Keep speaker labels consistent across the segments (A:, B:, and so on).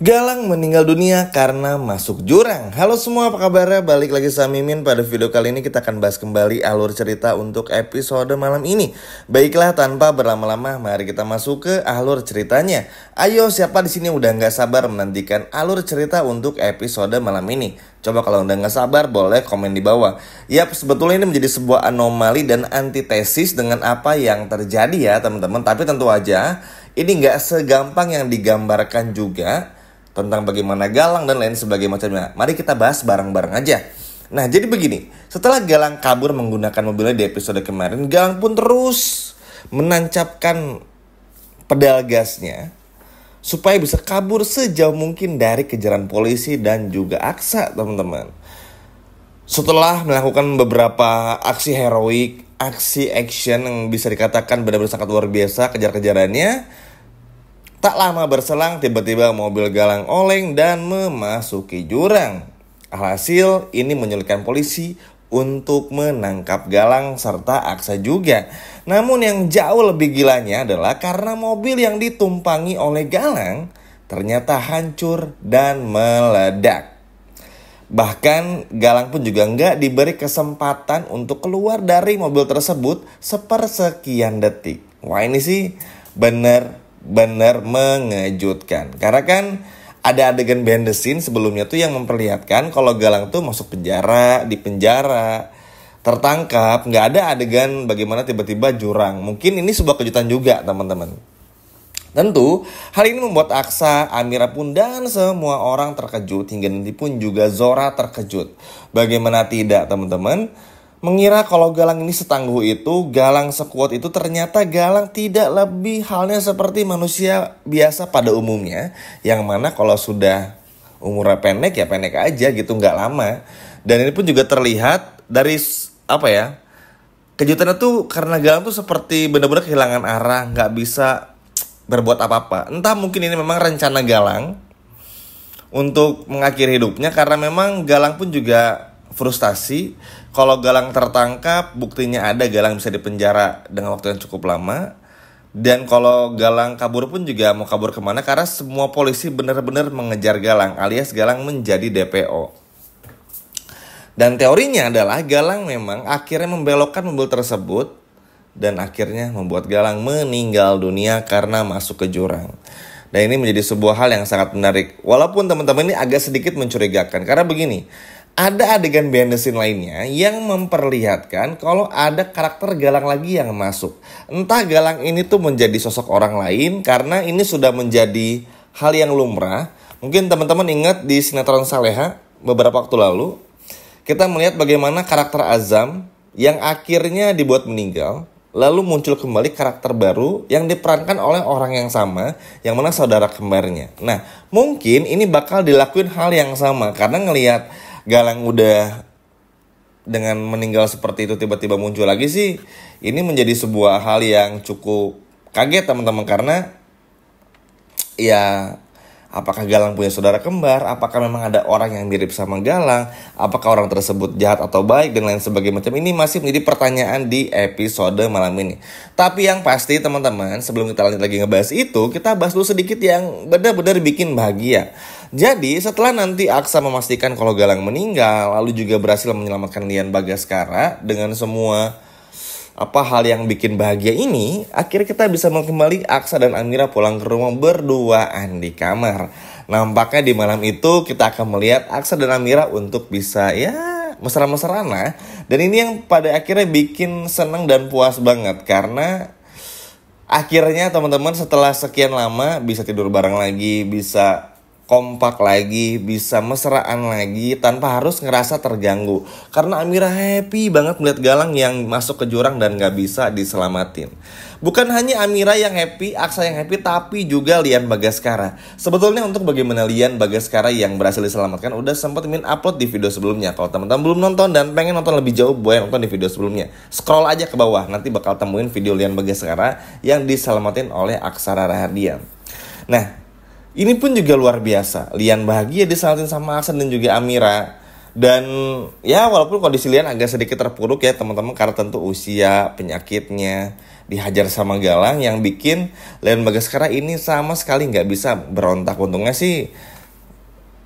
A: Galang meninggal dunia karena masuk jurang. Halo semua, apa kabarnya? Balik lagi sama Mimin. Pada video kali ini kita akan bahas kembali alur cerita untuk episode malam ini. Baiklah, tanpa berlama-lama, mari kita masuk ke alur ceritanya. Ayo, siapa di sini udah nggak sabar menantikan alur cerita untuk episode malam ini? Coba kalau udah nggak sabar, boleh komen di bawah. Yap, sebetulnya ini menjadi sebuah anomali dan antitesis dengan apa yang terjadi ya teman-teman. Tapi tentu aja ini nggak segampang yang digambarkan juga, tentang bagaimana Galang dan lain sebagainya macamnya. Mari kita bahas bareng-bareng aja. Nah, jadi begini. Setelah Galang kabur menggunakan mobilnya di episode kemarin, Galang pun terus menancapkan pedal gasnya supaya bisa kabur sejauh mungkin dari kejaran polisi dan juga Aksa, teman-teman. Setelah melakukan beberapa aksi heroik, aksi action yang bisa dikatakan benar-benar sangat luar biasa kejar-kejarannya, tak lama berselang tiba-tiba mobil Galang oleng dan memasuki jurang. Alhasil ini menyulitkan polisi untuk menangkap Galang serta Aksa juga. Namun yang jauh lebih gilanya adalah karena mobil yang ditumpangi oleh Galang ternyata hancur dan meledak. Bahkan Galang pun juga nggak diberi kesempatan untuk keluar dari mobil tersebut sepersekian detik. Wah, ini sih bener mengejutkan. Karena kan ada adegan behind the scene sebelumnya tuh yang memperlihatkan kalau Galang tuh masuk penjara, di penjara, tertangkap. Nggak ada adegan bagaimana tiba-tiba jurang. Mungkin ini sebuah kejutan juga, teman-teman. Tentu hal ini membuat Aksa, Amira pun dan semua orang terkejut. Hingga nanti pun juga Zora terkejut. Bagaimana tidak, teman-teman? Mengira kalau Galang ini setangguh itu, Galang sekuat itu, ternyata Galang tidak lebih halnya seperti manusia biasa pada umumnya. Yang mana kalau sudah umurnya pendek ya pendek aja gitu, nggak lama. Dan ini pun juga terlihat dari kejutannya tuh karena Galang tuh seperti benar-benar kehilangan arah, nggak bisa berbuat apa-apa. Entah mungkin ini memang rencana Galang untuk mengakhiri hidupnya, karena memang Galang pun juga frustasi. Kalau Galang tertangkap, buktinya ada, Galang bisa dipenjara dengan waktu yang cukup lama. Dan kalau Galang kabur pun juga mau kabur kemana, karena semua polisi benar-benar mengejar Galang, alias Galang menjadi DPO. Dan teorinya adalah Galang memang akhirnya membelokkan mobil tersebut dan akhirnya membuat Galang meninggal dunia karena masuk ke jurang. Dan ini menjadi sebuah hal yang sangat menarik. Walaupun teman-teman ini agak sedikit mencurigakan, karena begini, ada adegan behind the scene lainnya yang memperlihatkan kalau ada karakter Galang lagi yang masuk. Entah Galang ini tuh menjadi sosok orang lain, karena ini sudah menjadi hal yang lumrah. Mungkin teman-teman ingat di sinetron Saleha beberapa waktu lalu, kita melihat bagaimana karakter Azam yang akhirnya dibuat meninggal, lalu muncul kembali karakter baru yang diperankan oleh orang yang sama, yang mana saudara kembarnya. Nah, mungkin ini bakal dilakuin hal yang sama, karena ngelihat Galang udah dengan meninggal seperti itu tiba-tiba muncul lagi sih, ini menjadi sebuah hal yang cukup kaget, teman-teman. Karena ya, apakah Galang punya saudara kembar? Apakah memang ada orang yang mirip sama Galang? Apakah orang tersebut jahat atau baik? Dan lain sebagainya macam ini masih menjadi pertanyaan di episode malam ini. Tapi yang pasti, teman-teman, sebelum kita lanjut lagi ngebahas itu, kita bahas dulu sedikit yang benar-benar bikin bahagia. Jadi setelah nanti Aksa memastikan kalau Galang meninggal, lalu juga berhasil menyelamatkan Lian Bagaskara dengan semua hal yang bikin bahagia ini, akhirnya kita bisa kembali Aksa dan Amira pulang ke rumah berduaan di kamar. Nampaknya di malam itu kita akan melihat Aksa dan Amira untuk bisa mesra-mesraan lah. Dan ini yang pada akhirnya bikin seneng dan puas banget, karena akhirnya teman-teman setelah sekian lama bisa tidur bareng lagi, bisa kompak lagi, bisa mesraan lagi tanpa harus ngerasa terganggu. Karena Amira happy banget melihat Galang yang masuk ke jurang dan gak bisa diselamatin. Bukan hanya Amira yang happy, Aksa yang happy, tapi juga Lian Bagaskara. Sebetulnya untuk bagaimana Lian Bagaskara yang berhasil diselamatkan udah sempat Min upload di video sebelumnya. Kalau teman-teman belum nonton dan pengen nonton lebih jauh, boleh nonton di video sebelumnya. Scroll aja ke bawah, nanti bakal temuin video Lian Bagaskara yang diselamatin oleh Aksara Rahardian. Nah, ini pun juga luar biasa. Lian bahagia diselamatin sama Aksa dan juga Amira. Dan ya walaupun kondisi Lian agak sedikit terpuruk ya teman-teman, karena tentu usia, penyakitnya, dihajar sama Galang yang bikin Lian Bagaskara ini sama sekali nggak bisa berontak. Untungnya sih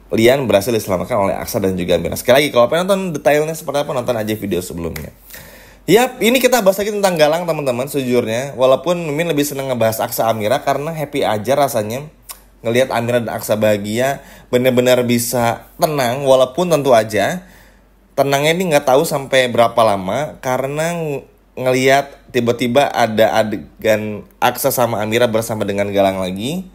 A: Lian berhasil diselamatkan oleh Aksa dan juga Amira. Sekali lagi kalau pengen nonton detailnya seperti apa, nonton aja video sebelumnya. Yap, ini kita bahas lagi tentang Galang teman-teman. Sejujurnya walaupun Mimin lebih seneng ngebahas Aksa Amira karena happy aja rasanya ngelihat Amira dan Aksa bahagia, benar-benar bisa tenang. Walaupun tentu aja tenangnya ini nggak tahu sampai berapa lama karena ngelihat tiba-tiba ada adegan Aksa sama Amira bersama dengan Galang lagi,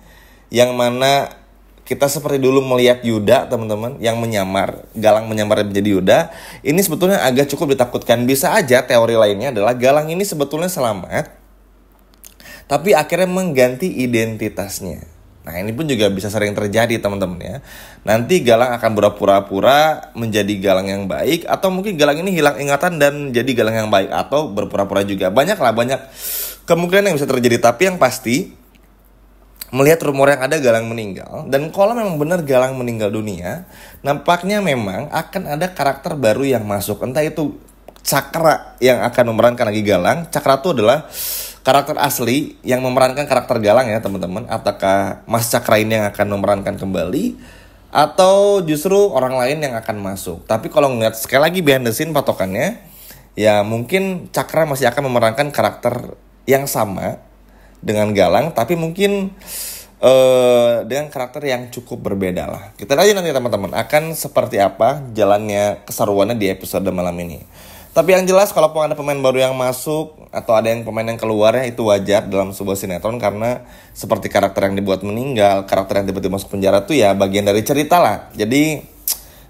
A: yang mana kita seperti dulu melihat Yuda teman-teman, yang menyamar, Galang menyamar menjadi Yuda. Ini sebetulnya agak cukup ditakutkan. Bisa aja teori lainnya adalah Galang ini sebetulnya selamat, tapi akhirnya mengganti identitasnya. Nah ini pun juga bisa sering terjadi teman-teman ya. Nanti Galang akan berpura-pura menjadi Galang yang baik, atau mungkin Galang ini hilang ingatan dan jadi Galang yang baik, atau berpura-pura juga. Banyak kemungkinan yang bisa terjadi. Tapi yang pasti, melihat rumor yang ada Galang meninggal, dan kalau memang benar Galang meninggal dunia, nampaknya memang akan ada karakter baru yang masuk. Entah itu Cakra yang akan memerankan lagi Galang. Cakra itu adalah karakter asli yang memerankan karakter Galang ya teman-teman. Apakah Mas Cakra ini yang akan memerankan kembali, atau justru orang lain yang akan masuk? Tapi kalau ngeliat sekali lagi behind the scene patokannya, ya mungkin Cakra masih akan memerankan karakter yang sama dengan Galang, tapi mungkin dengan karakter yang cukup berbeda lah. Kita lihat nanti teman-teman akan seperti apa jalannya keseruannya di episode malam ini. Tapi yang jelas kalau ada pemain baru yang masuk atau ada yang pemain yang keluar ya itu wajar dalam sebuah sinetron, karena seperti karakter yang dibuat meninggal, karakter yang tiba-tiba masuk penjara tuh ya bagian dari cerita lah. Jadi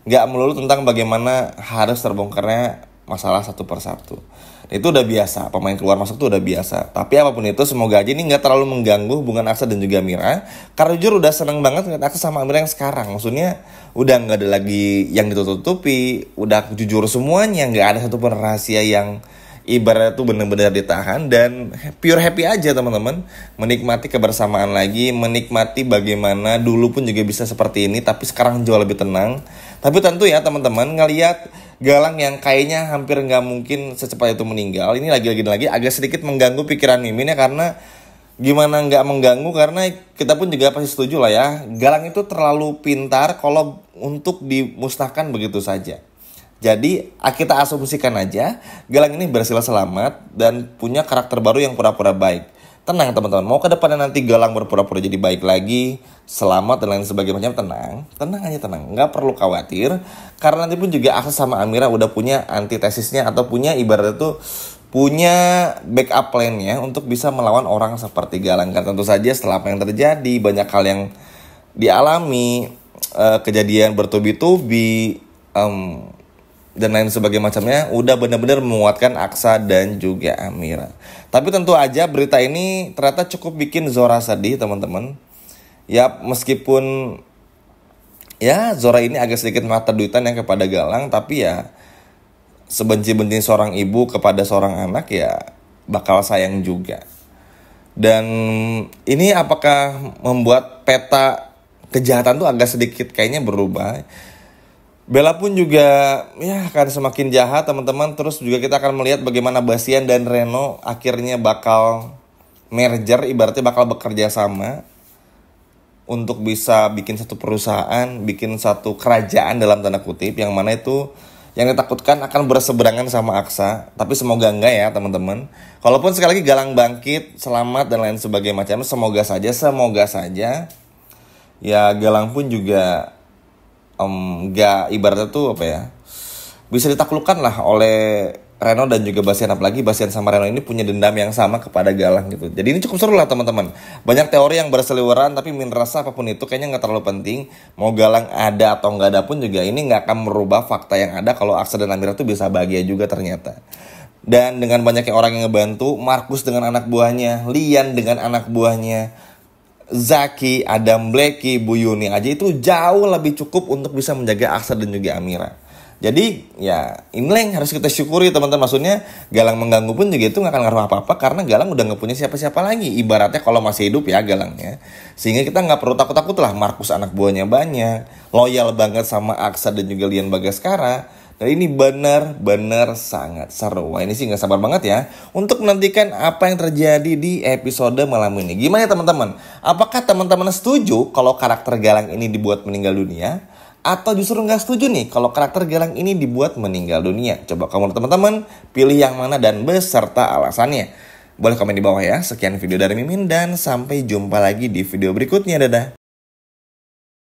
A: nggak melulu tentang bagaimana harus terbongkarnya masalah satu persatu. Itu udah biasa, pemain keluar masuk tuh udah biasa. Tapi apapun itu semoga aja ini gak terlalu mengganggu hubungan Aksa dan juga Amira. Karena jujur udah seneng banget ngeliat Aksa sama Amira yang sekarang. Maksudnya udah gak ada lagi yang ditutup-tutupi, udah jujur semuanya, gak ada satupun rahasia yang ibaratnya tuh benar-benar ditahan. Dan pure happy aja teman-teman, menikmati kebersamaan lagi, menikmati bagaimana dulu pun juga bisa seperti ini, tapi sekarang jauh lebih tenang. Tapi tentu ya teman-teman, ngelihat Galang yang kayaknya hampir nggak mungkin secepat itu meninggal, ini lagi agak sedikit mengganggu pikiran Mimin ya. Karena gimana nggak mengganggu, karena kita pun juga pasti setuju lah ya, Galang itu terlalu pintar kalau untuk dimusnahkan begitu saja. Jadi kita asumsikan aja Galang ini berhasil selamat dan punya karakter baru yang pura-pura baik. Tenang teman-teman, mau ke depannya nanti Galang berpura-pura jadi baik lagi, selamat dan lain sebagainya, tenang aja, nggak perlu khawatir. Karena nanti pun juga Aksa sama Amira udah punya antitesisnya, atau punya ibaratnya tuh punya backup plan-nya untuk bisa melawan orang seperti Galang. Kan tentu saja setelah apa yang terjadi, banyak hal yang dialami, kejadian bertubi-tubi, dan lain sebagainya macamnya, udah benar-benar menguatkan Aksa dan juga Amira. Tapi tentu aja berita ini ternyata cukup bikin Zora sedih teman-teman. Ya meskipun ya Zora ini agak sedikit mata duitan ya kepada Galang, tapi ya sebenci-benci seorang ibu kepada seorang anak ya bakal sayang juga. Dan ini apakah membuat peta kejahatan tuh agak sedikit kayaknya berubah. Bella pun juga ya akan semakin jahat teman-teman. Terus juga kita akan melihat bagaimana Bastian dan Reno akhirnya bakal merger, ibaratnya bakal bekerja sama untuk bisa bikin satu perusahaan, bikin satu kerajaan dalam tanda kutip, yang mana itu yang ditakutkan akan berseberangan sama Aksa. Tapi semoga enggak ya teman-teman. Kalaupun sekali lagi Galang bangkit, selamat dan lain sebagainya macam, semoga saja ya Galang pun juga gak ibaratnya tuh apa ya, bisa ditaklukkan lah oleh Reno dan juga Bastian. Apalagi Bastian sama Reno ini punya dendam yang sama kepada Galang gitu. Jadi ini cukup seru lah teman-teman. Banyak teori yang berseliweran, tapi Min rasa apapun itu kayaknya gak terlalu penting. Mau Galang ada atau gak ada pun juga ini gak akan merubah fakta yang ada kalau Aksa dan Amira tuh bisa bahagia juga ternyata. Dan dengan banyaknya orang yang ngebantu, Markus dengan anak buahnya, Lian dengan anak buahnya, Zaki, Adam Blacky, Bu Yuni aja itu jauh lebih cukup untuk bisa menjaga Aksa dan juga Amira. Jadi ya inilah yang harus kita syukuri teman-teman. Maksudnya Galang mengganggu pun juga itu gak akan ngaruh apa-apa, karena Galang udah gak punya siapa-siapa lagi. Ibaratnya kalau masih hidup ya Galangnya. Sehingga kita gak perlu takut-takut lah. Markus anak buahnya banyak, loyal banget sama Aksa dan juga Lian Bagaskara. Dan ini benar-benar sangat seru. Wah, ini sih gak sabar banget ya untuk menantikan apa yang terjadi di episode malam ini. Gimana ya teman-teman? Apakah teman-teman setuju kalau karakter Galang ini dibuat meninggal dunia? Atau justru nggak setuju nih kalau karakter Galang ini dibuat meninggal dunia? Coba kamu teman-teman pilih yang mana dan beserta alasannya. Boleh komen di bawah ya. Sekian video dari Mimin dan sampai jumpa lagi di video berikutnya. Dadah.